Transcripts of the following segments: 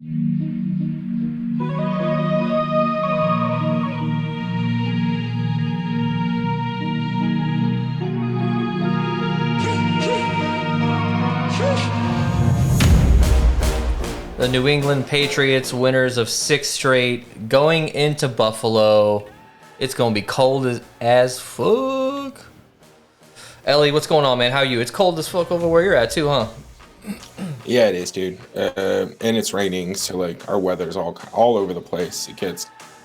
The New England Patriots, winners of 6 straight, going into Buffalo. It's going to be cold as fuck. Ellie, what's going on, man? How are you? It's cold as fuck over where you're at, too, huh? Yeah, it is, dude. And it's raining, so like our weather's all over the place.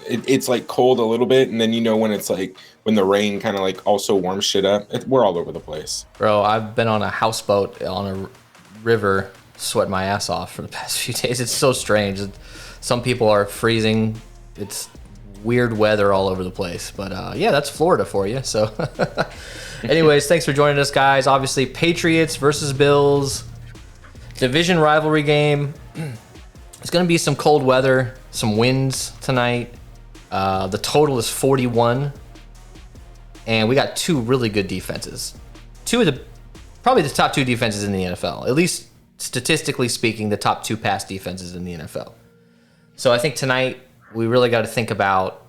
It's like cold a little bit, and then when it's like when the rain kind of like also warms shit up. We're all over the place. Bro, I've been on a houseboat on a river sweating my ass off for the past few days. It's so strange. Some people are freezing. It's weird weather all over the place. But yeah, that's Florida for you. So anyways, thanks for joining us, guys. Obviously, Patriots versus Bills. Division rivalry game. It's going to be some cold weather, some winds tonight. The total is 41. And we got 2 really good defenses. Probably the top 2 defenses in the NFL. At least statistically speaking, the top 2 pass defenses in the NFL. So I think tonight we really got to think about,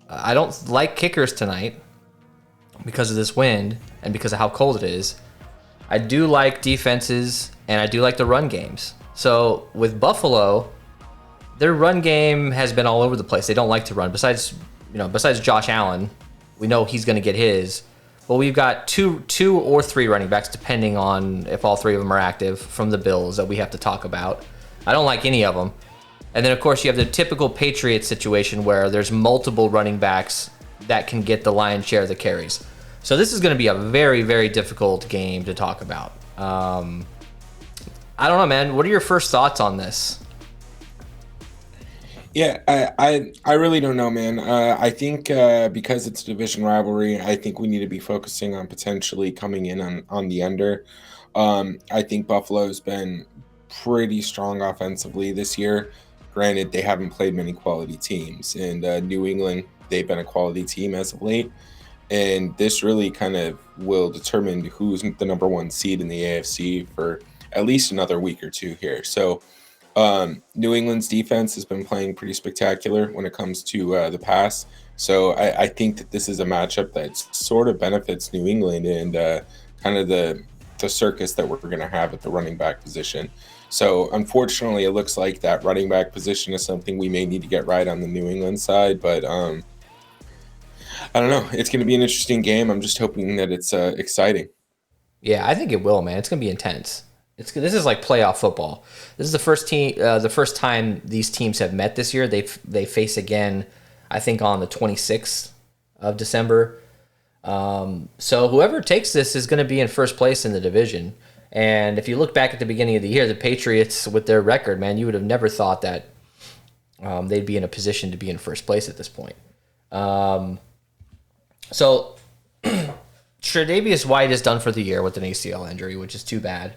I don't like kickers tonight because of this wind and because of how cold it is. I do like defenses and I do like the run games. So with Buffalo, their run game has been all over the place. They don't like to run. Besides Josh Allen, we know he's going to get his. But we've got two or 3 running backs, depending on if all 3 of them are active, from the Bills that we have to talk about. I don't like any of them. And then, of course, you have the typical Patriots situation where there's multiple running backs that can get the lion's share of the carries. So this is going to be a very, very difficult game to talk about. I don't know, man. What are your first thoughts on this? Yeah, I really don't know, man. I think because it's a division rivalry, I think we need to be focusing on potentially coming in on the under. I think Buffalo's been pretty strong offensively this year. Granted, they haven't played many quality teams, and New England, they've been a quality team as of late. And this really kind of will determine who's the number 1 seed in the AFC for at least another week or 2 here. So New England's defense has been playing pretty spectacular when it comes to the pass. So I think that this is a matchup that sort of benefits New England and kind of the circus that we're going to have at the running back position. So unfortunately, it looks like that running back position is something we may need to get right on the New England side. But I don't know. It's going to be an interesting game. I'm just hoping that it's exciting. Yeah, I think it will, man. It's going to be intense. This is like playoff football. This is the first time these teams have met this year. They face again, I think, on the 26th of December. So whoever takes this is going to be in first place in the division. And if you look back at the beginning of the year, the Patriots, with their record, man, you would have never thought that they'd be in a position to be in first place at this point. So Tre'Davious White is done for the year with an ACL injury, which is too bad.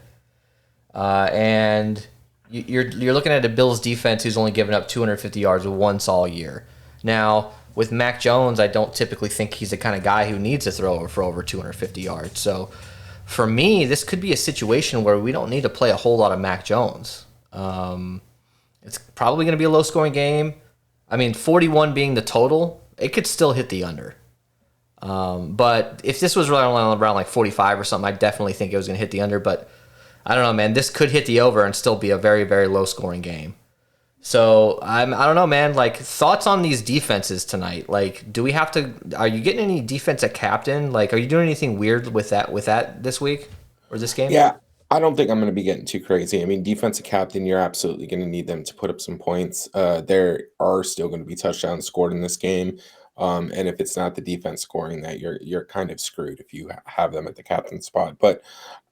And you're looking at a Bills defense who's only given up 250 yards once all year. Now, with Mac Jones, I don't typically think he's the kind of guy who needs to throw for over 250 yards. So for me, this could be a situation where we don't need to play a whole lot of Mac Jones. It's probably going to be a low-scoring game. I mean, 41 being the total, it could still hit the under. But if this was around like 45 or something, I definitely think it was going to hit the under. But I don't know, man. This could hit the over and still be a very, very low-scoring game. So I don't know, man. Like, thoughts on these defenses tonight? Like, do we have to? Are you getting any defense at captain? Like, are you doing anything weird with that this week or this game? Yeah, I don't think I'm going to be getting too crazy. I mean, defensive captain, you're absolutely going to need them to put up some points. There are still going to be touchdowns scored in this game. And if it's not the defense scoring that, you're kind of screwed if you have them at the captain spot. But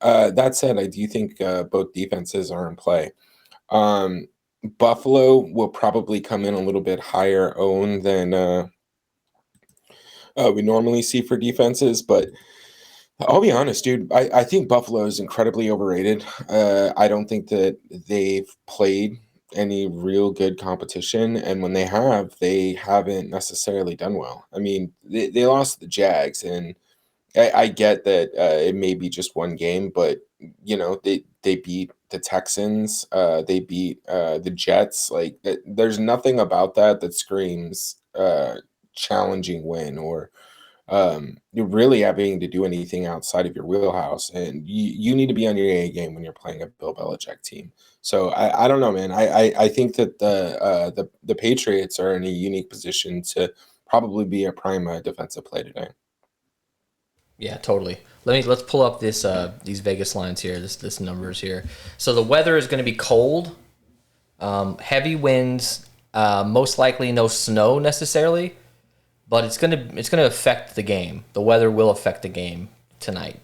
that said, I do think both defenses are in play. Buffalo will probably come in a little bit higher owned than we normally see for defenses, but I'll be honest, dude. I think Buffalo is incredibly overrated. I don't think that they've played any real good competition, and when they haven't necessarily done well. I mean, they lost to the Jags, and I get that it may be just one game, but they beat the Texans, they beat the Jets. Like there's nothing about that screams challenging win or you're really having to do anything outside of your wheelhouse, and you need to be on your A game when you're playing a Bill Belichick team. So I don't know, man. I think that the Patriots are in a unique position to probably be a prime defensive play today. Yeah, totally. Let's pull up this these Vegas lines here. This numbers here. So the weather is going to be cold, heavy winds, most likely no snow necessarily, but it's gonna affect the game. The weather will affect the game tonight,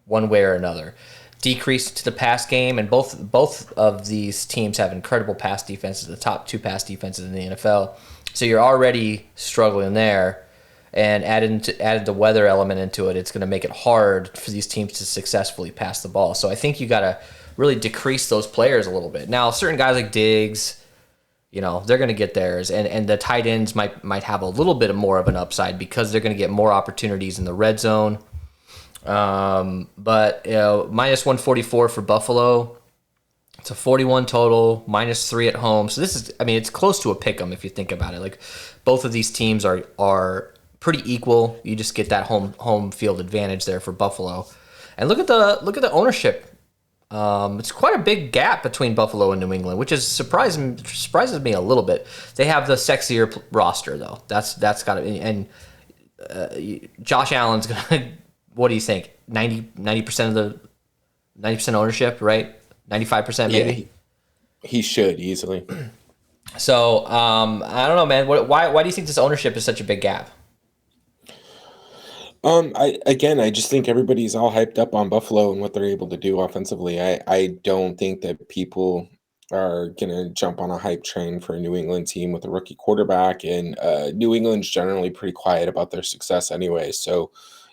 one way or another. Decrease to the pass game, and both of these teams have incredible pass defenses, the top two pass defenses in the NFL. So you're already struggling there, and added the weather element into it, it's going to make it hard for these teams to successfully pass the ball. So I think you got to really decrease those players a little bit. Now, certain guys like Diggs, they're going to get theirs, and the tight ends might have a little bit more of an upside because they're going to get more opportunities in the red zone. But minus 144 for Buffalo. It's a 41 total, -3 at home. So this is, it's close to a pick 'em if you think about it. Like both of these teams are pretty equal. You just get that home field advantage there for Buffalo. And look at the ownership. It's quite a big gap between Buffalo and New England, which is surprises me a little bit. They have the sexier roster though. That's got to be, and Josh Allen's gonna. What do you think? 90% of the 90% ownership, right? 95% maybe. Yeah, he should easily. So I don't know, man. Why do you think this ownership is such a big gap? I just think everybody's all hyped up on Buffalo and what they're able to do offensively. I don't think that people are gonna jump on a hype train for a New England team with a rookie quarterback, and New England's generally pretty quiet about their success anyway. So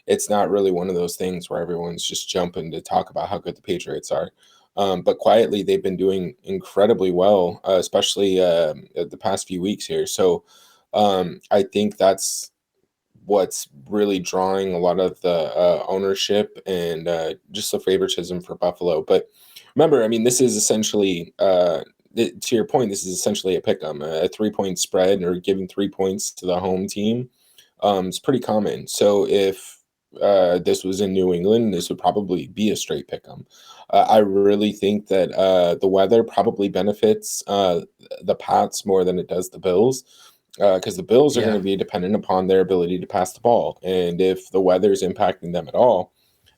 it's not really one of those things where everyone's just jumping to talk about how good the Patriots are. But quietly, they've been doing incredibly well, especially the past few weeks here. So I think that's what's really drawing a lot of the ownership and just the favoritism for Buffalo. But remember, this is essentially, to your point, this is essentially a pick 'em, a 3-point spread or giving 3 points to the home team. It's pretty common. So if this was in New England, this would probably be a straight pick 'em. I really think that the weather probably benefits the Pats more than it does the Bills, because the Bills are going Yeah. to be dependent upon their ability to pass the ball. And if the weather is impacting them at all,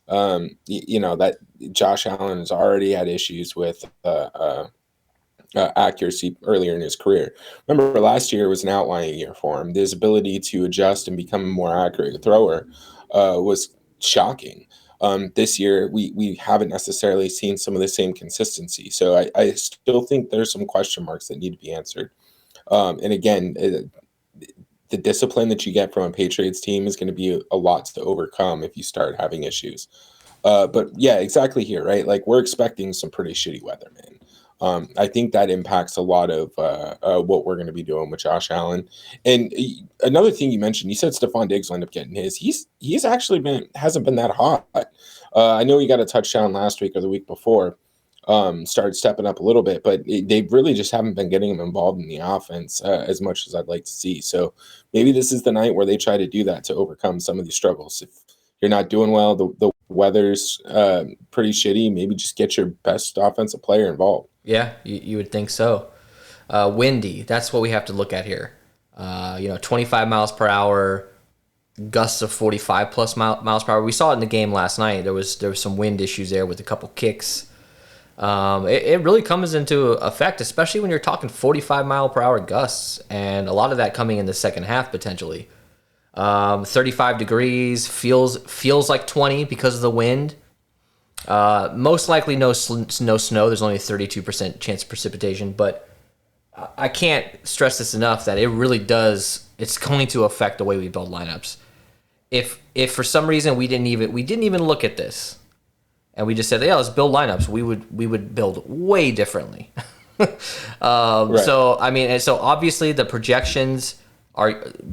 that Josh Allen has already had issues with accuracy earlier in his career. Remember, last year was an outlying year for him. His ability to adjust and become a more accurate thrower was shocking. This year, we haven't necessarily seen some of the same consistency. So I still think there's some question marks that need to be answered. And again, the discipline that you get from a Patriots team is going to be a lot to overcome if you start having issues. But yeah, exactly here, right? Like we're expecting some pretty shitty weather, man. I think that impacts a lot of what we're going to be doing with Josh Allen. And another thing you mentioned, you said Stephon Diggs will end up getting his. He's actually hasn't been that hot. I know he got a touchdown last week or the week before. Started stepping up a little bit, but they really just haven't been getting him involved in the offense as much as I'd like to see. So maybe this is the night where they try to do that to overcome some of these struggles. If you're not doing well, the weather's pretty shitty, maybe just get your best offensive player involved. Yeah, you would think so. Windy, that's what we have to look at here. 25 miles per hour, gusts of 45 plus miles per hour. We saw it in the game last night. There was some wind issues there with a couple kicks. It really comes into effect, especially when you're talking 45 mile per hour gusts, and a lot of that coming in the second half potentially. 35 degrees feels like 20 because of the wind. Most likely no snow. There's only a 32% chance of precipitation, but I can't stress this enough that it really does. It's going to affect the way we build lineups. If for some reason we didn't even look at this, and we just said, yeah, let's build lineups, we would build way differently. Right. So so obviously the projections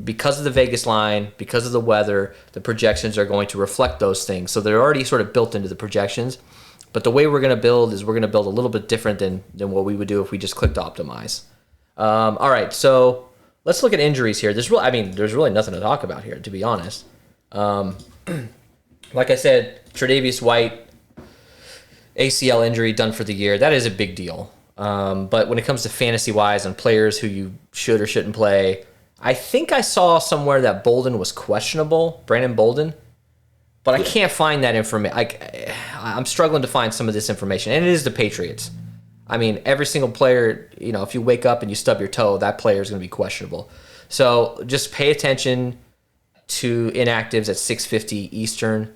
because of the Vegas line, because of the weather, the projections are going to reflect those things. So they're already sort of built into the projections. But the way we're going to build is we're going to build a little bit different than what we would do if we just clicked optimize. All right, so let's look at injuries here. There's really nothing to talk about here, to be honest. Like I said, Tre'Davious White, ACL injury, done for the year. That is a big deal. But when it comes to fantasy-wise on players who you should or shouldn't play, I think I saw somewhere that Bolden was questionable, Brandon Bolden, but I can't find that information. I'm struggling to find some of this information, and it is the Patriots. I mean, every single player, if you wake up and you stub your toe, that player is going to be questionable. So just pay attention to inactives at 6:50 Eastern.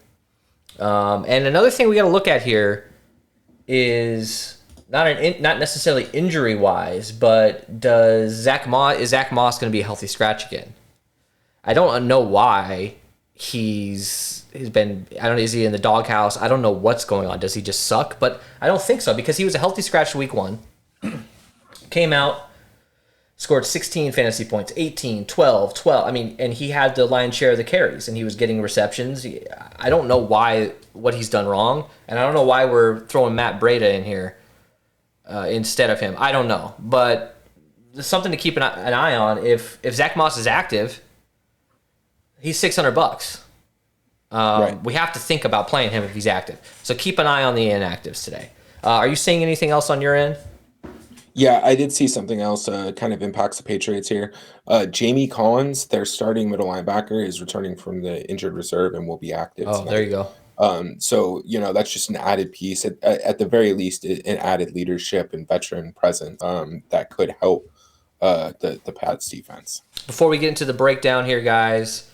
And another thing we got to look at here is not necessarily injury wise, but is Zach Moss going to be a healthy scratch again? I don't know why he's been. I don't know. Is he in the doghouse? I don't know what's going on. Does he just suck? But I don't think so, because he was a healthy scratch week 1. Came out, scored 16 fantasy points, 18, 12. I mean, and he had the lion's share of the carries, and he was getting receptions. I don't know what he's done wrong, and I don't know why we're throwing Matt Breida in here instead of him. I don't know, but there's something to keep an eye on. If Zach Moss is active, he's $600. Right. We have to think about playing him if he's active. So keep an eye on the inactives today. Are you seeing anything else on your end? Yeah, I did see something else kind of impacts the Patriots here. Jamie Collins, their starting middle linebacker, is returning from the injured reserve and will be active tonight. There you go. So, that's just an added piece. At the very least, an added leadership and veteran presence that could help the Pats defense. Before we get into the breakdown here, guys,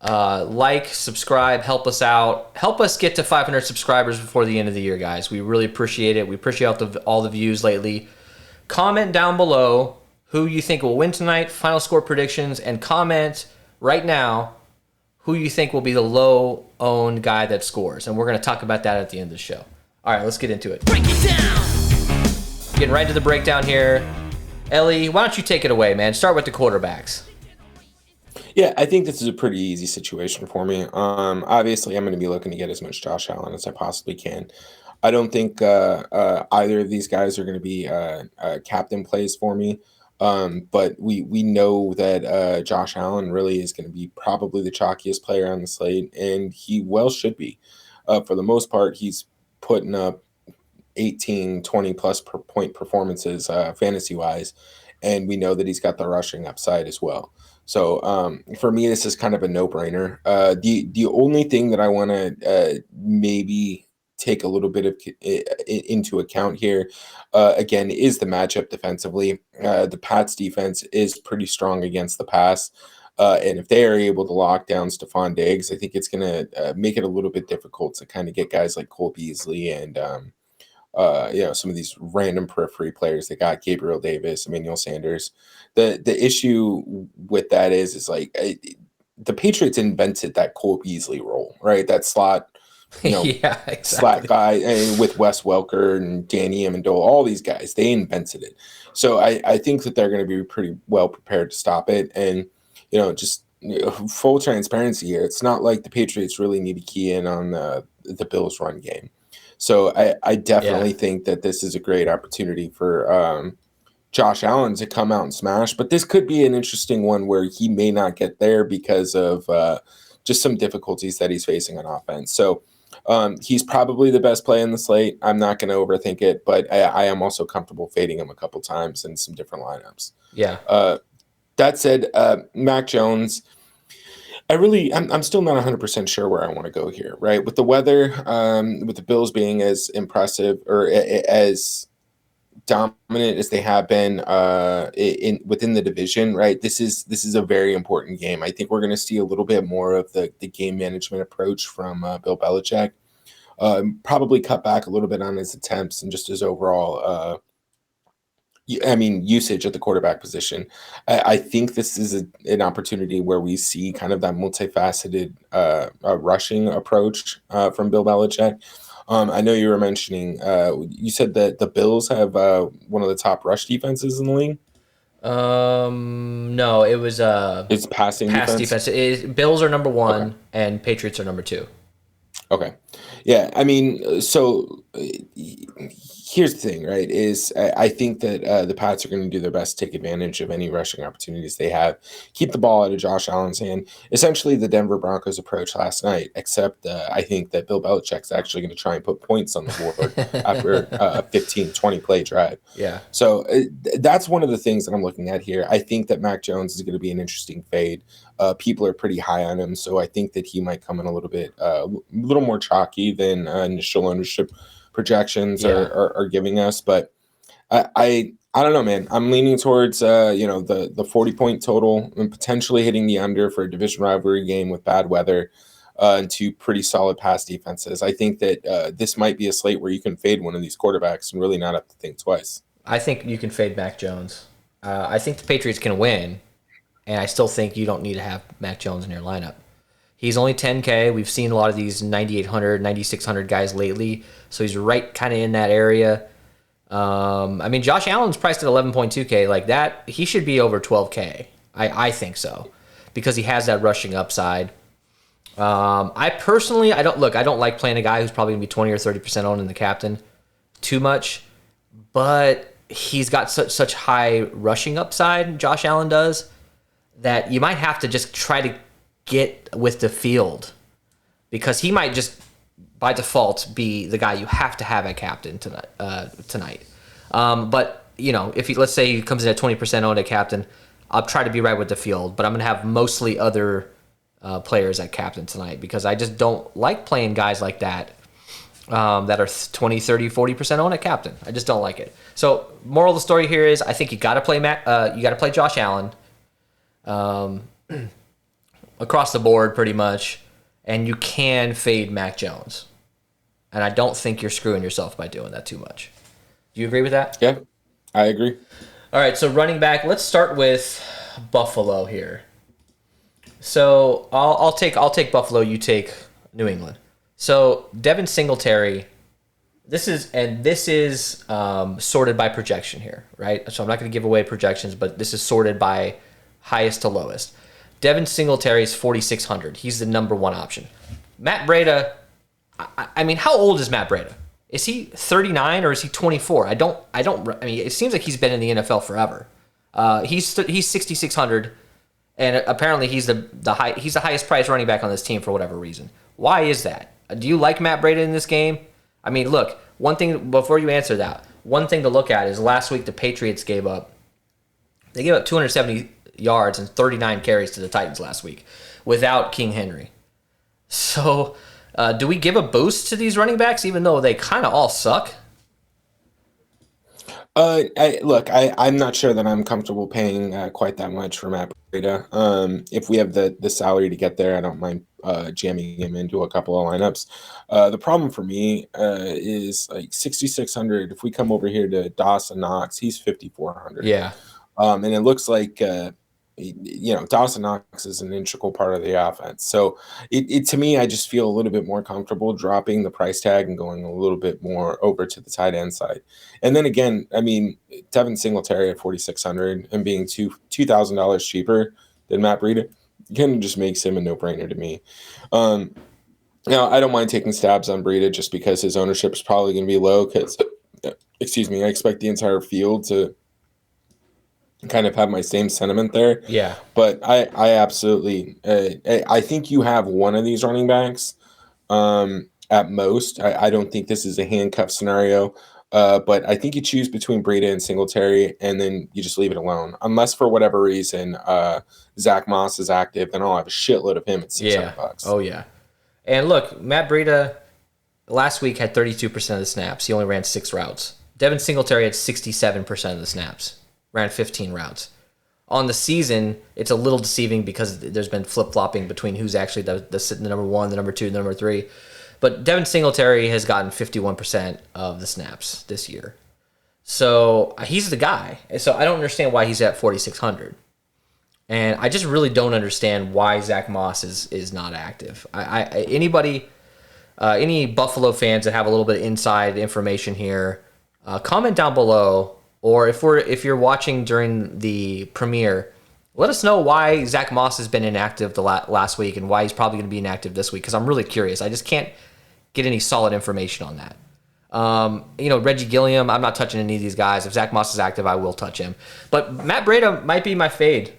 subscribe, help us out. Help us get to 500 subscribers before the end of the year, guys. We really appreciate it. We appreciate all the views lately. Comment down below who you think will win tonight, final score predictions, and comment right now who you think will be the low-owned guy that scores. And we're going to talk about that at the end of the show. All right, let's get into it. Break it down! Getting right to the breakdown here. Ellie, why don't you take it away, man? Start with the quarterbacks. Yeah, I think this is a pretty easy situation for me. Obviously, I'm going to be looking to get as much Josh Allen as I possibly can. I don't think either of these guys are going to be captain plays for me. But we know that Josh Allen really is going to be probably the chalkiest player on the slate, and he well should be. For the most part, he's putting up 18, 20-plus per point performances fantasy-wise, and we know that he's got the rushing upside as well. So for me, this is kind of a no-brainer. The only thing that I want to maybe take a little bit of into account here, again, is the matchup defensively. The Pats defense is pretty strong against the pass. And if they are able to lock down Stephon Diggs, I think it's going to make it a little bit difficult to kind of get guys like Cole Beasley and some of these random periphery players. They got Gabriel Davis, Emmanuel Sanders. The issue with that is like the Patriots invented that Cole Beasley role, right? That slot, yeah, exactly. Slot guy with Wes Welker and Danny Amendola, all these guys, they invented it. So I think that they're going to be pretty well prepared to stop it. And, full transparency here, it's not like the Patriots really need to key in on the Bills run game. So I definitely think that this is a great opportunity for Josh Allen to come out and smash. But this could be an interesting one where he may not get there because of just some difficulties that he's facing on offense. So he's probably the best play in the slate. I'm not going to overthink it, but I am also comfortable fading him a couple times in some different lineups. Yeah. That said, Mac Jones, I'm still not 100% sure where I want to go here, right? With the weather, with the Bills being as impressive or as dominant as they have been within the division, right? This is a very important game. I think we're going to see a little bit more of the game management approach from Bill Belichick. Probably cut back a little bit on his attempts and just his overall usage at the quarterback position. I think this is an opportunity where we see kind of that multifaceted rushing approach from Bill Belichick. I know you were mentioning, you said that the Bills have one of the top rush defenses in the league. No, it was It's passing pass defense. defense. Bills are number Okay. one and Patriots are number two. Okay. Yeah. I mean, so here's the thing, right? Is I think that the Pats are going to do their best to take advantage of any rushing opportunities they have. Keep the ball out of Josh Allen's hand. Essentially, the Denver Broncos approach last night, except I think that Bill Belichick's actually going to try and put points on the board after a 15, 20 play drive. Yeah. So that's one of the things that I'm looking at here. I think that Mac Jones is going to be an interesting fade. People are pretty high on him, so I think that he might come in a little bit, a little more chalky than initial ownership projections Yeah. are giving us. But I don't know, man. I'm leaning towards the 40-point total and potentially hitting the under for a division rivalry game with bad weather. And two pretty solid pass defenses. I think that this might be a slate where you can fade one of these quarterbacks and really not have to think twice. I think you can fade Mac Jones. I think the Patriots can win, and I still think you don't need to have Mac Jones in your lineup. He's only 10K. We've seen a lot of these 9,800, 9,600 guys lately, so he's right kind of in that area. I mean, Josh Allen's priced at 11.2K. Like that, he should be over 12K. I think so, because he has that rushing upside. I personally, I don't like playing a guy who's probably gonna be 20 or 30% owned in the captain too much, but he's got such high rushing upside. Josh Allen does that you might have to just try to get with the field because he might just by default be the guy you have to have at captain tonight. But if let's say he comes in at 20% owned at captain, I'll try to be right with the field, but I'm gonna have mostly other players at captain tonight because I just don't like playing guys like that that are 20, 30, 40% owned at captain. I just don't like it. So moral of the story here is I think you got to play you got to play Josh Allen across the board pretty much, and you can fade Mac Jones. And I don't think you're screwing yourself by doing that too much. Do you agree with that? Yeah, I agree. All right, so running back, let's start with Buffalo here. So I'll take Buffalo, you take New England. So Devin Singletary, this is sorted by projection here, right? So I'm not going to give away projections, but this is sorted by highest to lowest. Devin Singletary is 4,600. He's the number one option. Matt Breida, I mean, how old is Matt Breida? Is he 39 or is he 24? I mean, it seems like he's been in the NFL forever. He's 6,600, and apparently he's the highest priced running back on this team for whatever reason. Why is that? Do you like Matt Breida in this game? I mean, look, one thing before you answer that, one thing to look at is last week the Patriots gave up 270 yards and 39 carries to the Titans last week without King Henry. So, do we give a boost to these running backs even though they kind of all suck? I'm not sure that I'm comfortable paying quite that much for Matt Breida. If we have the salary to get there, I don't mind jamming him into a couple of lineups. The problem for me is like 6,600. If we come over here to Dawson Knox, he's 5,400. Yeah. And it looks like Dawson Knox is an integral part of the offense. So it to me, I just feel a little bit more comfortable dropping the price tag and going a little bit more over to the tight end side. And then again, I mean, Devin Singletary at 4,600 and being $2,000 cheaper than Matt Breida kind of just makes him a no-brainer to me. Now, I don't mind taking stabs on Breida just because his ownership is probably going to be low because, I expect the entire field to kind of have my same sentiment there. Yeah. But I absolutely I think you have one of these running backs at most. I don't think this is a handcuff scenario. But I think you choose between Breida and Singletary, and then you just leave it alone. Unless for whatever reason Zach Moss is active, then I'll have a shitload of him at $600. Oh yeah. And look, Matt Breida last week had 32% of the snaps. He only ran 6 routes. Devin Singletary had 67% of the snaps. Ran 15 routes. On the season, it's a little deceiving because there's been flip-flopping between who's actually the number 1, the number 2, the number 3. But Devin Singletary has gotten 51% of the snaps this year. So he's the guy. So I don't understand why he's at 4,600. And I just really don't understand why Zach Moss is not active. Any Buffalo fans that have a little bit of inside information here, comment down below or if you're watching during the premiere, let us know why Zach Moss has been inactive the last week and why he's probably going to be inactive this week, because I'm really curious. I just can't get any solid information on that. Reggie Gilliam, I'm not touching any of these guys. If Zach Moss is active, I will touch him. But Matt Breida might be my fade.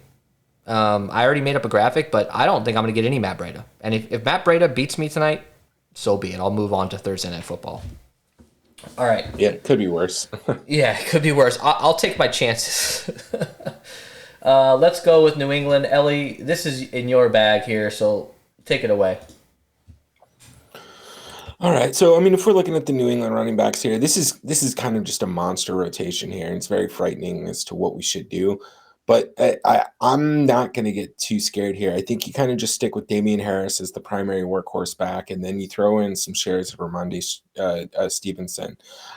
I already made up a graphic, but I don't think I'm going to get any Matt Breida. And if Matt Breida beats me tonight, so be it. I'll move on to Thursday Night Football. All right. Yeah, it could be worse. Yeah, it could be worse. I'll take my chances. Let's go with New England. Ellie, this is in your bag here, so take it away. All right. So, I mean, if we're looking at the New England running backs here, this is kind of just a monster rotation here. And it's very frightening as to what we should do. But I'm not going to get too scared here. I think you kind of just stick with Damian Harris as the primary workhorse back, and then you throw in some shares of Ramondre Stevenson.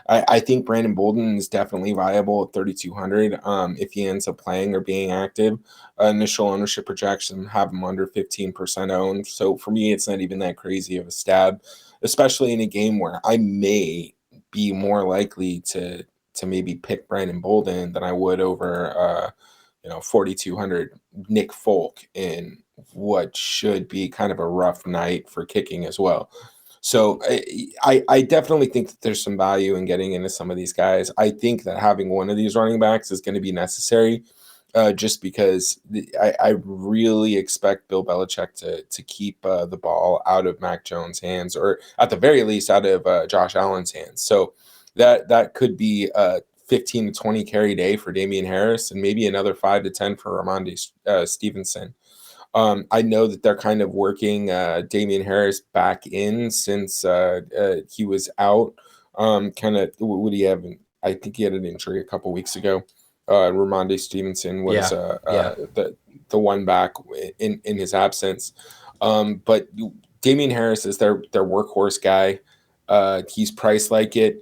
I think Brandon Bolden is definitely viable at 3,200 if he ends up playing or being active. Initial ownership projection have him under 15% owned. So for me, it's not even that crazy of a stab, especially in a game where I may be more likely to maybe pick Brandon Bolden than I would over 4,200 Nick Folk in what should be kind of a rough night for kicking as well. So I definitely think that there's some value in getting into some of these guys. I think that having one of these running backs is going to be necessary just because I really expect Bill Belichick to keep the ball out of Mac Jones' hands, or at the very least out of Josh Allen's hands. So that could be 15 to 20 carry day for Damian Harris, and maybe another 5 to 10 for Ramondre Stevenson. I know that they're kind of working Damian Harris back in since he was out. What do you have? I think he had an injury a couple weeks ago. Ramondre Stevenson was the one back in his absence. But Damian Harris is their workhorse guy. He's priced like it.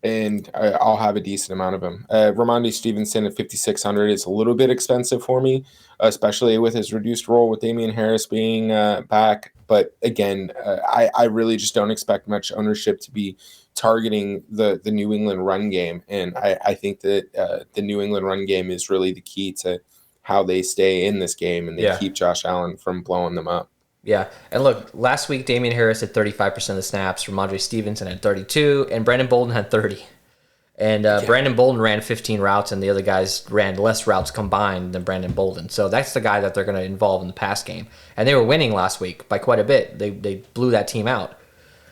And I'll have a decent amount of him. Ramondre Stevenson at 5,600 is a little bit expensive for me, especially with his reduced role with Damian Harris being back. But again, I really just don't expect much ownership to be targeting the New England run game. And I think that the New England run game is really the key to how they stay in this game and they keep Josh Allen from blowing them up. Yeah, and look, last week Damian Harris had 35% of the snaps, Ramondre Stevenson had 32, and Brandon Bolden had 30. And Brandon Bolden ran 15 routes, and the other guys ran less routes combined than Brandon Bolden. So that's the guy that they're going to involve in the pass game. And they were winning last week by quite a bit. They blew that team out.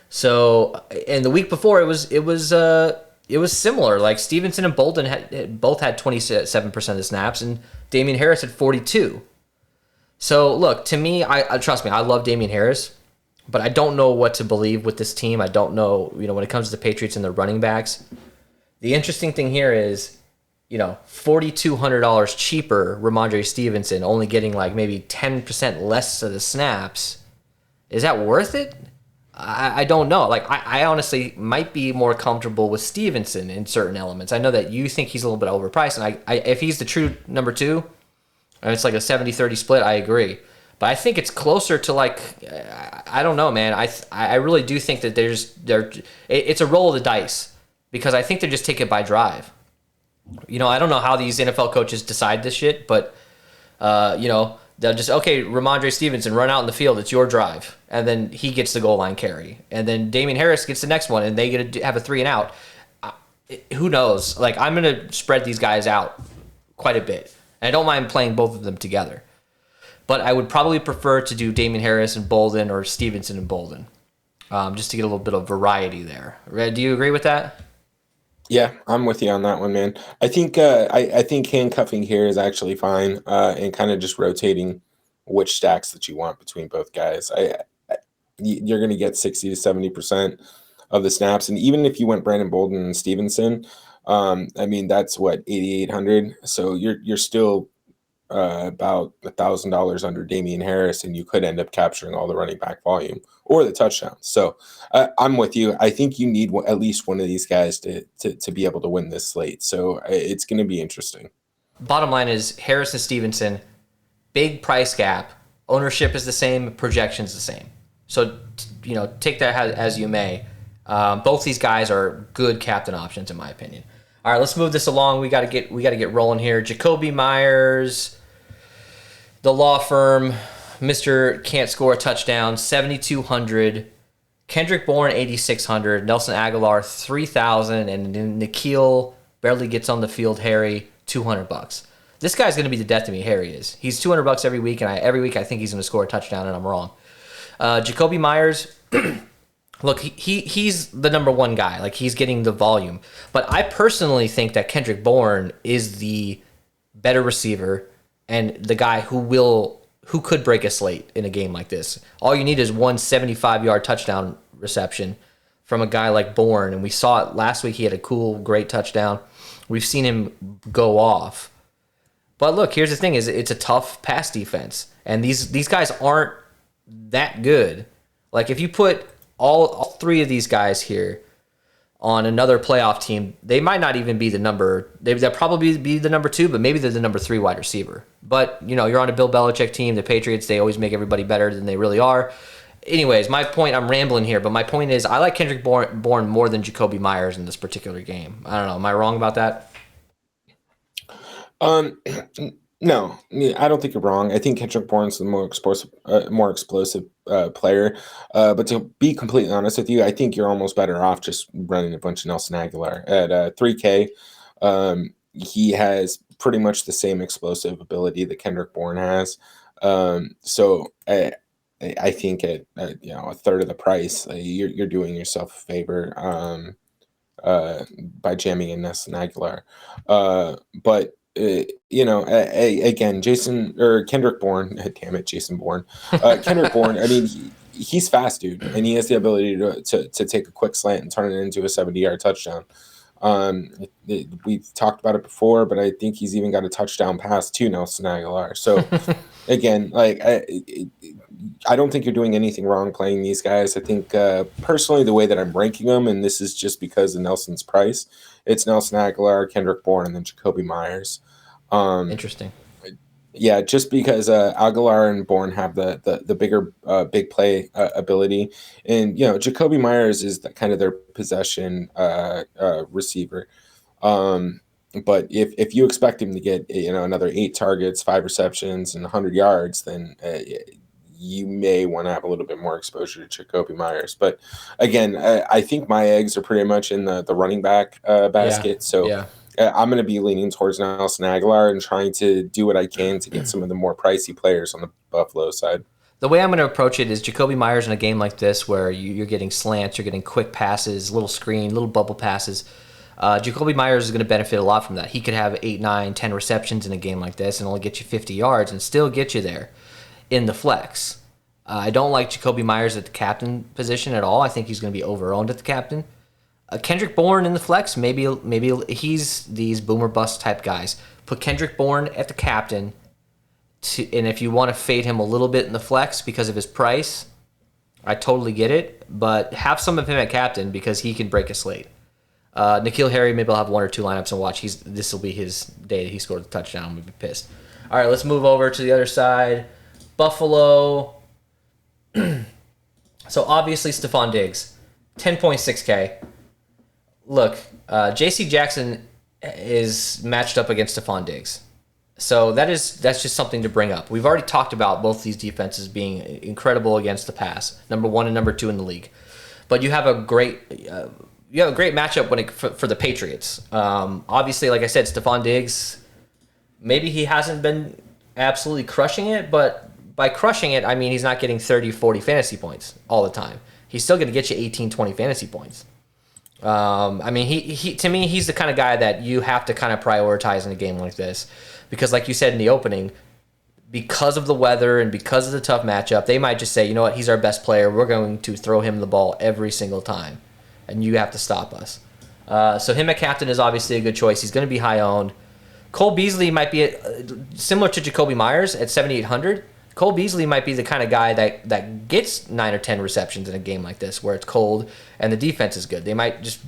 So, and the week before it was similar. Like Stevenson and Bolden both had 27% of the snaps, and Damian Harris had 42. So, look, to me, I trust me, I love Damian Harris, but I don't know what to believe with this team. I don't know, when it comes to the Patriots and their running backs. The interesting thing here is, $4,200 cheaper Ramondre Stevenson, only getting like maybe 10% less of the snaps. Is that worth it? I don't know. Like, I honestly might be more comfortable with Stevenson in certain elements. I know that you think he's a little bit overpriced, and if he's the true number two, and it's like a 70-30 split, I agree. But I think it's closer to I don't know, man. I really do think that it's a roll of the dice, because I think they just take it by drive. I don't know how these NFL coaches decide this shit, but, they'll just, okay, Ramondre Stevenson, run out in the field, it's your drive. And then he gets the goal line carry. And then Damian Harris gets the next one, and they get to have a 3 and out. Who knows? Like, I'm going to spread these guys out quite a bit. And I don't mind playing both of them together. But I would probably prefer to do Damian Harris and Bolden or Stevenson and Bolden, just to get a little bit of variety there. Do you agree with that? Yeah, I'm with you on that one, man. I think I think handcuffing here is actually fine, and kind of just rotating which stacks that you want between both guys. You're going to get 60 to 70% of the snaps, and even if you went Brandon Bolden and Stevenson, that's what, 8,800. So you're still about $1,000 under Damian Harris, and you could end up capturing all the running back volume or the touchdowns. So I'm with you. I think you need at least one of these guys to be able to win this slate. So it's going to be interesting. Bottom line is Harris and Stevenson, big price gap. Ownership is the same. Projection's the same. So, take that as you may. Both these guys are good captain options, in my opinion. All right, let's move this along. We got to get rolling here. Jacoby Myers, the law firm, Mr. Can't Score a Touchdown, 7,200. Kendrick Bourne, 8,600. Nelson Aguilar, 3,000. And Nikhil barely gets on the field. Harry, $200. This guy's going to be the death to me. Harry is. He's $200 every week, and every week I think he's going to score a touchdown, and I'm wrong. Jacoby Myers, look, he's the number one guy. Like, he's getting the volume. But I personally think that Kendrick Bourne is the better receiver and the guy who could break a slate in a game like this. All you need is one 75-yard touchdown reception from a guy like Bourne, and we saw it last week. He had a cool, great touchdown. We've seen him go off. But look, here's the thing: it's a tough pass defense, and these guys aren't that good. Like, if you put all three of these guys here on another playoff team, they might not even be the number. They'll probably be the number 2, but maybe they're the number 3 wide receiver. But you're on a Bill Belichick team. The Patriots, they always make everybody better than they really are. Anyways, my point, I'm rambling here, but my point is I like Kendrick Bourne more than Jacoby Myers in this particular game. I don't know. Am I wrong about that? No, I don't think you're wrong. I think Kendrick Bourne's the more explosive player. But to be completely honest with you, I think you're almost better off just running a bunch of Nelson Aguilar at 3K. He has pretty much the same explosive ability that Kendrick Bourne has. So I think at a third of the price, you're doing yourself a favor by jamming in Nelson Aguilar. But again, Kendrick Bourne, damn it, Jason Bourne, Kendrick Bourne. I mean, he's fast, dude, and he has the ability to take a quick slant and turn it into a 70-yard touchdown. We've talked about it before, but I think he's even got a touchdown pass to Nelson Aguilar. So again, like I don't think you're doing anything wrong playing these guys. I think personally, the way that I'm ranking them, and this is just because of Nelson's price, it's Nelson Aguilar, Kendrick Bourne, and then Jacoby Myers. Interesting. Yeah, just because Aguilar and Bourne have the bigger big play ability, and Jacoby Myers is kind of their possession receiver. But if you expect him to get another 8 targets, 5 receptions, and 100 yards, then you may want to have a little bit more exposure to Jacoby Myers. But again, I think my eggs are pretty much in the running back basket. Yeah. So. Yeah. I'm going to be leaning towards Nelson Aguilar and trying to do what I can to get some of the more pricey players on the Buffalo side. The way I'm going to approach it is Jacoby Myers in a game like this where you're getting slants, you're getting quick passes, little screen, little bubble passes. Jacoby Myers is going to benefit a lot from that. He could have 8, 9, 10 receptions in a game like this and only get you 50 yards and still get you there in the flex. I don't like Jacoby Myers at the captain position at all. I think he's going to be over-owned at the captain. Kendrick Bourne in the flex, maybe he's these boomer bust type guys. Put Kendrick Bourne at the captain, and if you want to fade him a little bit in the flex because of his price, I totally get it. But have some of him at captain because he can break a slate. Nikhil Harry, maybe I'll have 1 or 2 lineups and watch. This will be his day that he scored the touchdown. I'm going to be pissed. All right, let's move over to the other side. Buffalo. So obviously Stephon Diggs, 10.6K. Look, J.C. Jackson is matched up against Stephon Diggs. So that's just something to bring up. We've already talked about both these defenses being incredible against the pass, number 1 and number 2 in the league. But you have a great matchup for the Patriots. Obviously, like I said, Stephon Diggs, maybe he hasn't been absolutely crushing it, but by crushing it, I mean he's not getting 30, 40 fantasy points all the time. He's still going to get you 18, 20 fantasy points. I mean, he to me, he's the kind of guy that you have to kind of prioritize in a game like this. Because like you said in the opening, because of the weather and because of the tough matchup, they might just say, you know what, he's our best player. We're going to throw him the ball every single time. And you have to stop us. So him at captain is obviously a good choice. He's going to be high owned. Cole Beasley might be similar to Jacoby Myers at 7,800. Cole Beasley might be the kind of guy that gets 9 or 10 receptions in a game like this where it's cold and the defense is good. They might just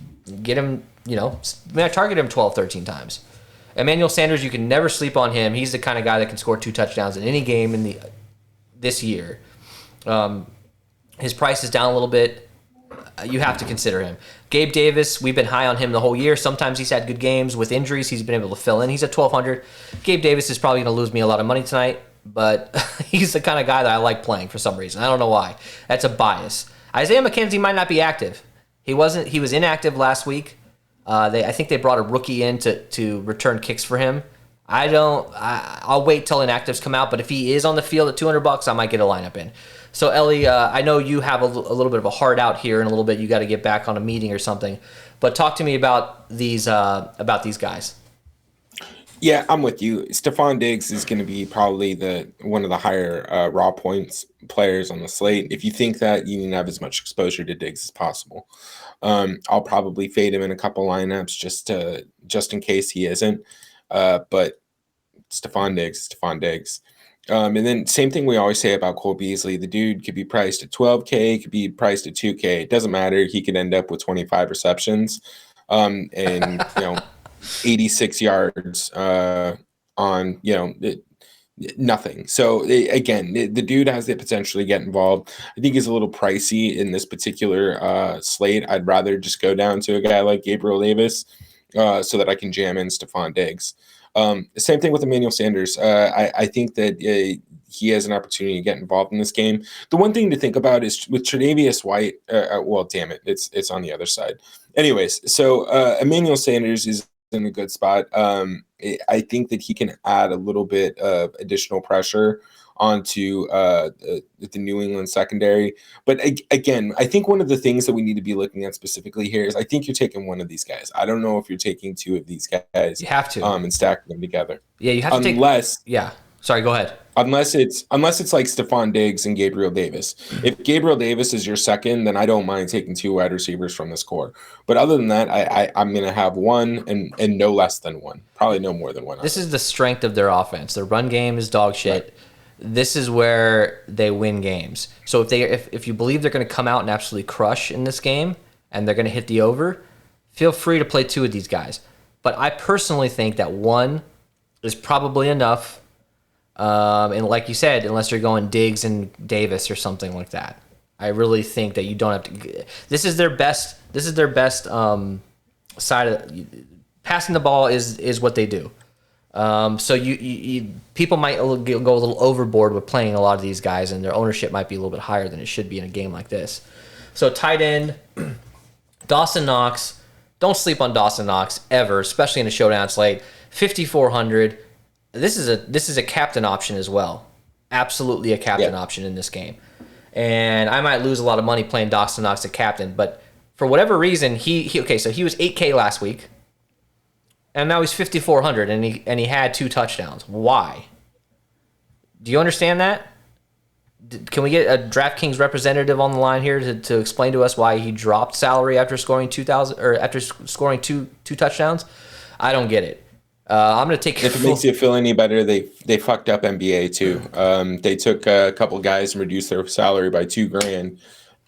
get him, target him 12, 13 times. Emmanuel Sanders, you can never sleep on him. He's the kind of guy that can score 2 touchdowns in any game this year. His price is down a little bit. you have to consider him. Gabe Davis, we've been high on him the whole year. Sometimes he's had good games. With injuries, he's been able to fill in. He's at 1,200. Gabe Davis is probably going to lose me a lot of money tonight, but he's the kind of guy that I like playing for some reason. I don't know why. That's a bias. Isaiah McKenzie might not be active. He wasn't. He was inactive last week. I think they brought a rookie in to return kicks for him. I'll wait till inactives come out, but if he is on the field at $200, I might get a lineup in. So Ellie, I know you have a little bit of a hard out here in a little bit. You got to get back on a meeting or something, but talk to me about these guys. Yeah, I'm with you. Stephon Diggs is going to be probably one of the higher raw points players on the slate. If you think that, you need to have as much exposure to Diggs as possible. I'll probably fade him in a couple lineups just in case he isn't. But Stephon Diggs. And then same thing we always say about Cole Beasley. The dude could be priced at $12K, could be priced at $2K. It doesn't matter. He could end up with 25 receptions, and 86 yards on nothing. So again, the dude has the potential to get involved. I think he's a little pricey in this particular slate. I'd rather just go down to a guy like Gabriel Davis so that I can jam in Stephon Diggs. Same thing with Emmanuel Sanders. I think that he has an opportunity to get involved in this game. The one thing to think about is with Tre'Davious White. Well, damn it, it's on the other side. Anyways, so Emmanuel Sanders is in a good spot. I think that he can add a little bit of additional pressure onto the New England secondary. But again, I think one of the things that we need to be looking at specifically here is I think you're taking one of these guys. I don't know if you're taking two of these guys. You have to. And stacking them together. Yeah, you have to unless, yeah. Sorry, go ahead. Unless it's like Stephon Diggs and Gabriel Davis. If Gabriel Davis is your second, then I don't mind taking two wide receivers from this core. But other than that, I'm going to have one and no less than one. Probably no more than one. This is the strength of their offense. Their run game is dog shit. Right. This is where they win games. So if you believe they're going to come out and absolutely crush in this game and they're going to hit the over, feel free to play two of these guys. But I personally think that one is probably enough. And like you said, unless you're going Diggs and Davis or something like that, I really think that you don't have to. This is their best. This is their best side of passing the ball is what they do. So you people might go a little overboard with playing a lot of these guys, and their ownership might be a little bit higher than it should be in a game like this. So tight end, Dawson Knox. Don't sleep on Dawson Knox ever, especially in a showdown slate. 5,400. This is a captain option as well. Absolutely a captain option in this game. And I might lose a lot of money playing Dawson Knox at captain, but for whatever reason, so he was 8K last week, and now he's 5,400, and he had 2 touchdowns. Why? Do you understand that? Can we get a DraftKings representative on the line here to explain to us why he dropped salary after scoring 2,000 or after scoring two touchdowns? I don't get it. I'm going to take. If it makes you feel any better, they fucked up NBA too. They took a couple guys and reduced their salary by $2,000,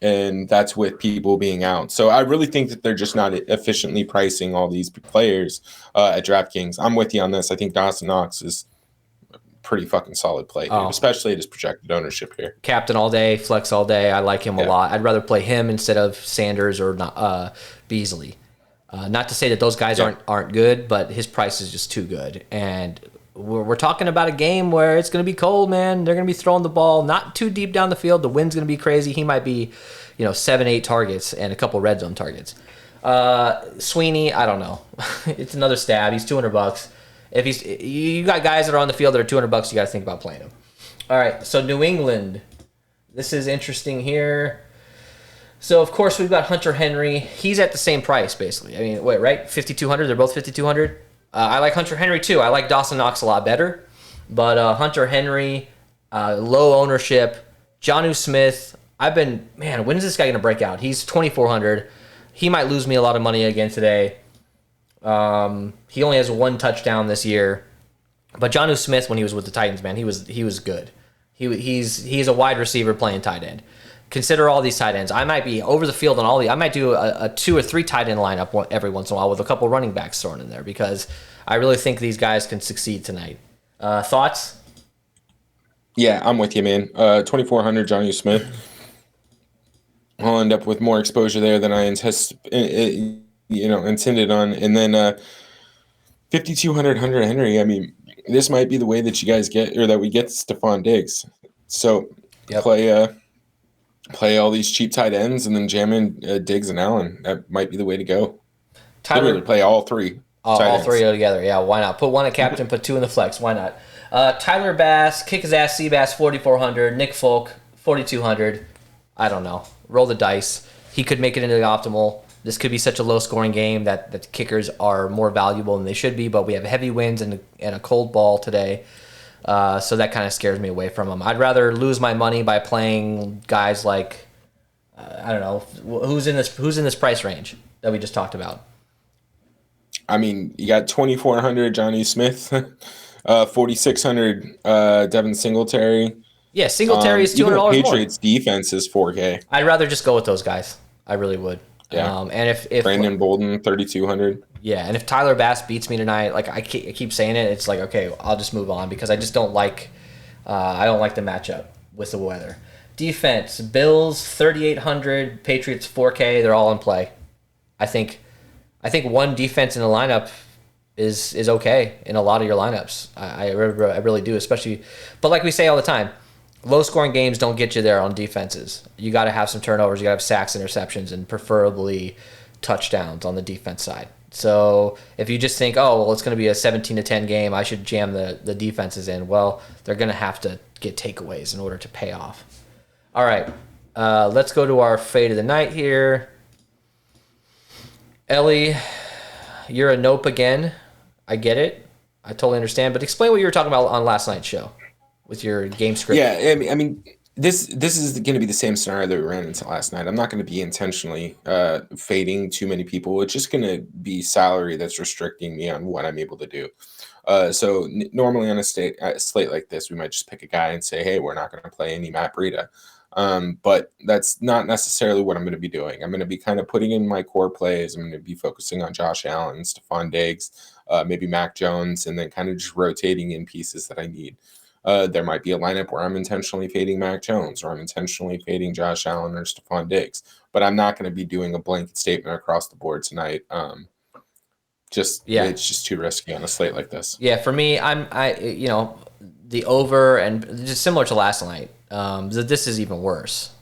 and that's with people being out. So I really think that they're just not efficiently pricing all these players at DraftKings. I'm with you on this. I think Dawson Knox is a pretty fucking solid play, especially at his projected ownership here. Captain all day, flex all day. I like him a lot. I'd rather play him instead of Sanders or Beasley. Not to say that those guys aren't good, but his price is just too good. And we're talking about a game where it's going to be cold, man. They're going to be throwing the ball not too deep down the field. The wind's going to be crazy. He might be, 7-8 targets and a couple red zone targets. Sweeney, I don't know. It's another stab. He's $200. If you got guys that are on the field that are $200, you got to think about playing them. All right, so New England. This is interesting here. So, of course, we've got Hunter Henry. He's at the same price, basically. I mean, wait, right? 5,200? They're both 5,200? I like Hunter Henry, too. I like Dawson Knox a lot better. But Hunter Henry, low ownership. Jonnu Smith, when is this guy going to break out? He's 2,400. He might lose me a lot of money again today. He only has 1 touchdown this year. But Jonnu Smith, when he was with the Titans, man, he was good. He's a wide receiver playing tight end. Consider all these tight ends. I might be over the field on all these. I might do a 2 or 3 tight end lineup every once in a while with a couple running backs thrown in there because I really think these guys can succeed tonight. Thoughts? Yeah, I'm with you, man. 2,400, Jonnu Smith. I'll end up with more exposure there than I intended on. And then 5,200 Hunter Henry. I mean, this might be the way that you guys get, or that we get Stephon Diggs. So Yep. play all these cheap tight ends and then jam in Diggs and Allen. That might be the way to go. Literally play all three. All three together. Yeah, why not? Put one at captain, put two in the flex. Why not? Tyler Bass, kick his ass, Seabass, 4,400. Nick Folk, 4,200. I don't know. Roll the dice. He could make it into the optimal. This could be such a low-scoring game that the kickers are more valuable than they should be, but we have heavy winds and a cold ball today. So that kind of scares me away from him. I'd rather lose my money by playing guys like, I don't know, who's in this price range that we just talked about. I mean, you got 2,400 Johnny Smith, 4,600 Devin Singletary. Yeah, Singletary is $200 more. Patriots defense is 4K. I'd rather just go with those guys. I really would. Yeah. And if Brandon Bolden, 3,200. Yeah, and if Tyler Bass beats me tonight, like I keep saying it, it's like, okay, I'll just move on because I just don't like I don't like the matchup with the weather. Defense, Bills 3,800, Patriots 4K, they're all in play. I think one defense in the lineup is okay in a lot of your lineups. I really do, especially. But like we say all the time, low-scoring games don't get you there on defenses. You got to have some turnovers. You got to have sacks, interceptions, and preferably touchdowns on the defense side. So if you just think, oh, well, it's going to be a 17-10 game, I should jam the defenses in. Well, they're going to have to get takeaways in order to pay off. All right, let's go to our fade of the night here. Ellie, you're a nope again. I get it. I totally understand. But explain what you were talking about on last night's show with your game script. Yeah, I mean, this is going to be the same scenario that we ran into last night. I'm not going to be intentionally fading too many people. It's just going to be salary that's restricting me on what I'm able to do. So normally on a slate like this, we might just pick a guy and say, hey, we're not going to play any Matt Breida. But that's not necessarily what I'm going to be doing. I'm going to be kind of putting in my core plays. I'm going to be focusing on Josh Allen, Stephon Diggs, maybe Mac Jones, and then kind of just rotating in pieces that I need. There might be a lineup where I'm intentionally fading Mac Jones or I'm intentionally fading Josh Allen or Stephon Diggs, but I'm not going to be doing a blanket statement across the board tonight. It's just too risky on a slate like this. Yeah, for me, the over, and just similar to last night. This is even worse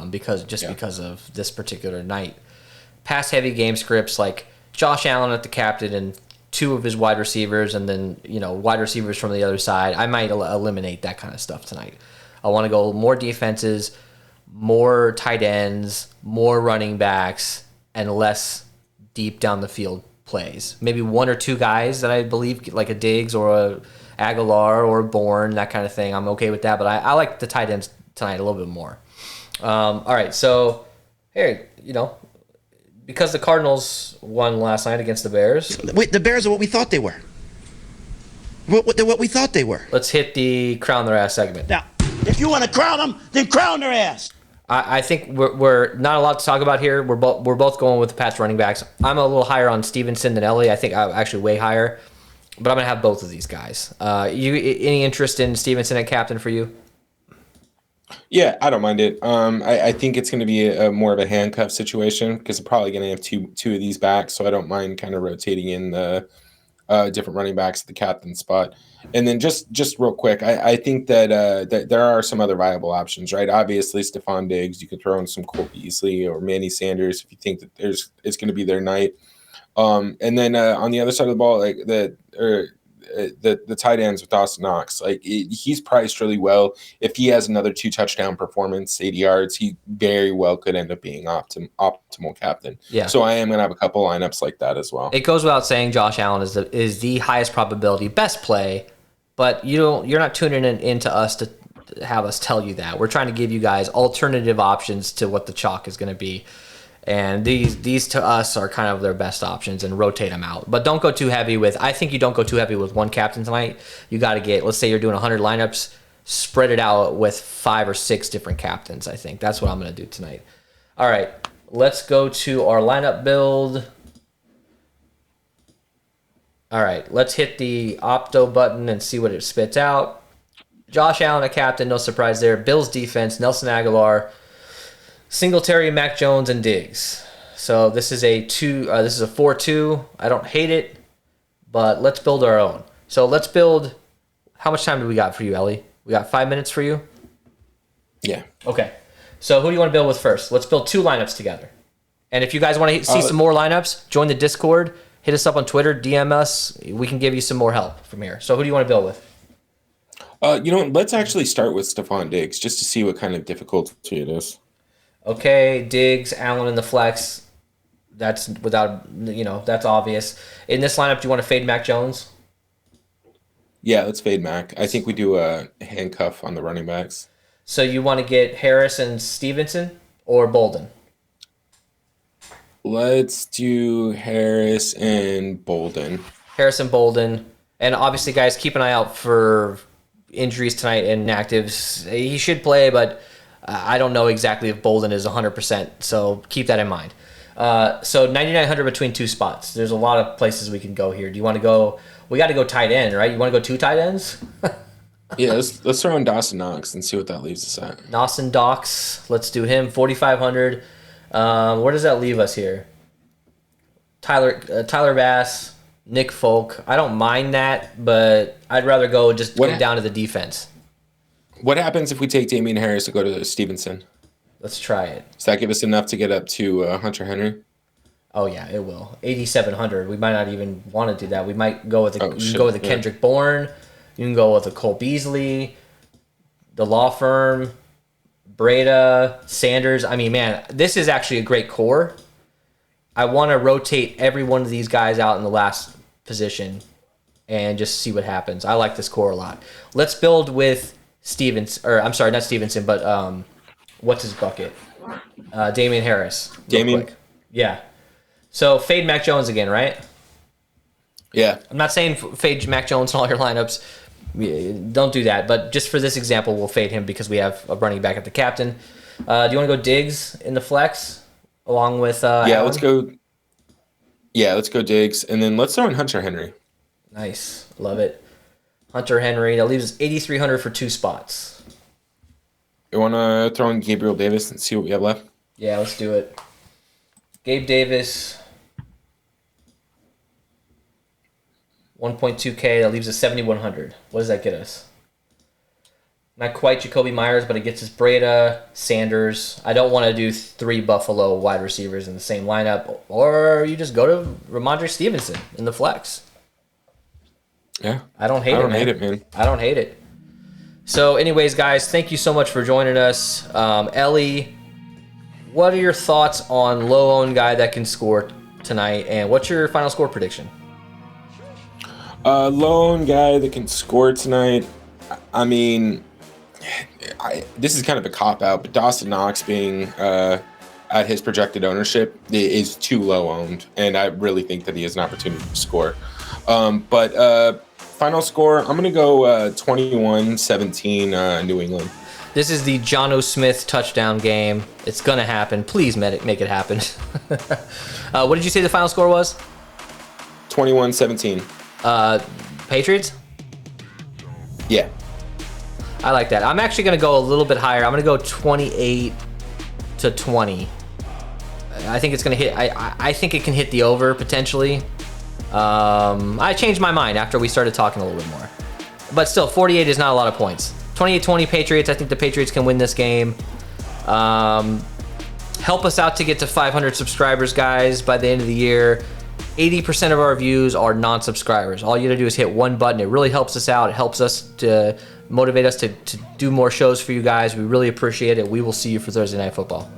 because of this particular night. Pass heavy game scripts like Josh Allen at the captain and two of his wide receivers, and then wide receivers from the other side. I might eliminate that kind of stuff tonight. I want to go more defenses, more tight ends, more running backs, and less deep down the field plays. Maybe one or two guys that I believe, like a Diggs or a Aguilar or a Bourne, that kind of thing. I'm okay with that, but I like the tight ends tonight a little bit more. All right, so here, because the Cardinals won last night against the Bears. Wait, the Bears are what we thought they were. They're what we thought they were. Let's hit the crown their ass segment. Now, if you want to crown them, then crown their ass. I think we're not a lot to talk about here. We're both going with the Pats running backs. I'm a little higher on Stevenson than Ellie. I think I'm actually way higher, but I'm gonna have both of these guys. Any interest in Stevenson at captain for you? Yeah, I don't mind it. I think it's going to be a more of a handcuff situation because I'm probably going to have two of these backs, so I don't mind kind of rotating in the different running backs at the captain spot. And then just real quick, I think that there are some other viable options, right? Obviously, Stephon Diggs, you could throw in some Cole Beasley or Manny Sanders if you think that it's going to be their night. And then on the other side of the ball, like the tight ends with Dawson Knox, he's priced really well. If he has another 2 touchdown performance, 80 yards, he very well could end up being optimal captain. Yeah. So I am going to have a couple lineups like that as well. It goes without saying Josh Allen is the highest probability best play, but you're not tuning into us to have us tell you that. We're trying to give you guys alternative options to what the chalk is going to be. And these to us are kind of their best options, and rotate them out. But don't go too heavy with. I think you don't go too heavy with one captain tonight. You got to get. Let's say you're doing 100 lineups, spread it out with 5 or 6 different captains. I think that's what I'm going to do tonight. All right, let's go to our lineup build. All right, let's hit the Opto button and see what it spits out. Josh Allen, a captain, no surprise there. Bills defense, Nelson Aguilar, Singletary, Mac Jones, and Diggs. So this is a 4-2. I don't hate it, but let's build our own. So let's build. How much time do we got for you, Ellie? We got 5 minutes for you? Yeah. Okay. So who do you want to build with first? Let's build 2 lineups together. And if you guys want to see some more lineups, join the Discord. Hit us up on Twitter. DM us. We can give you some more help from here. So who do you want to build with? Let's actually start with Stephon Diggs just to see what kind of difficulty it is. Okay, Diggs, Allen in the flex. That's that's obvious. In this lineup, do you want to fade Mac Jones? Yeah, let's fade Mac. I think we do a handcuff on the running backs. So you want to get Harris and Stevenson or Bolden? Let's do Harris and Bolden. Harris and Bolden. And obviously, guys, keep an eye out for injuries tonight and inactives. He should play, but I don't know exactly if Bolden is 100%, so keep that in mind. So 9,900 between 2 spots. There's a lot of places we can go here. Do you want to go? We got to go tight end, right? You want to go 2 tight ends? Yeah, let's throw in Dawson Knox and see what that leaves us at. Dawson Dox, let's do him. 4,500. Where does that leave us here? Tyler Bass, Nick Folk. I don't mind that, but I'd rather go down to the defense. What happens if we take Damian Harris and go to Stevenson? Let's try it. Does that give us enough to get up to Hunter Henry? Oh yeah, it will. 8,700. We might not even want to do that. We might go with a Kendrick Bourne. You can go with a Cole Beasley, the law firm, Breda, Sanders. I mean, man, this is actually a great core. I want to rotate every one of these guys out in the last position and just see what happens. I like this core a lot. Let's build with not Stevenson, but what's his bucket? Damian Harris. Damian? Yeah. So fade Mac Jones again, right? Yeah. I'm not saying fade Mac Jones in all your lineups. Don't do that. But just for this example, we'll fade him because we have a running back at the captain. Do you want to go Diggs in the flex along with Allen? Let's go. Yeah, let's go Diggs. And then let's throw in Hunter Henry. Nice. Love it. Hunter Henry. That leaves us 8,300 for 2 spots. You want to throw in Gabriel Davis and see what we have left? Yeah, let's do it. Gabe Davis. 1.2K. That leaves us 7,100. What does that get us? Not quite Jacoby Myers, but it gets us Breda, Sanders. I don't want to do 3 Buffalo wide receivers in the same lineup. Or you just go to Ramondre Stevenson in the flex. Yeah. I don't hate it, man. I don't hate it. So anyways, guys, thank you so much for joining us. Ellie, what are your thoughts on low-owned guy that can score tonight? And what's your final score prediction? Lone guy that can score tonight. I mean, this is kind of a cop-out, but Dawson Knox being at his projected ownership is too low-owned, and I really think that he has an opportunity to score. But final score, I'm going to go 21-17 New England. This is the Jonnu Smith touchdown game. It's going to happen. Please make it happen. What did you say the final score was? 21-17. Patriots? Yeah. I like that. I'm actually going to go a little bit higher. I'm going to go 28-20. I think it's going to hit. I think it can hit the over potentially. I changed my mind after we started talking a little bit more. But still, 48 is not a lot of points. 28-20 Patriots. I think the Patriots can win this game. Help us out to get to 500 subscribers, guys, by the end of the year. 80% of our views are non-subscribers. All you gotta do is hit one button. It really helps us out. It helps us to motivate us to do more shows for you guys. We really appreciate it. We will see you for Thursday Night Football.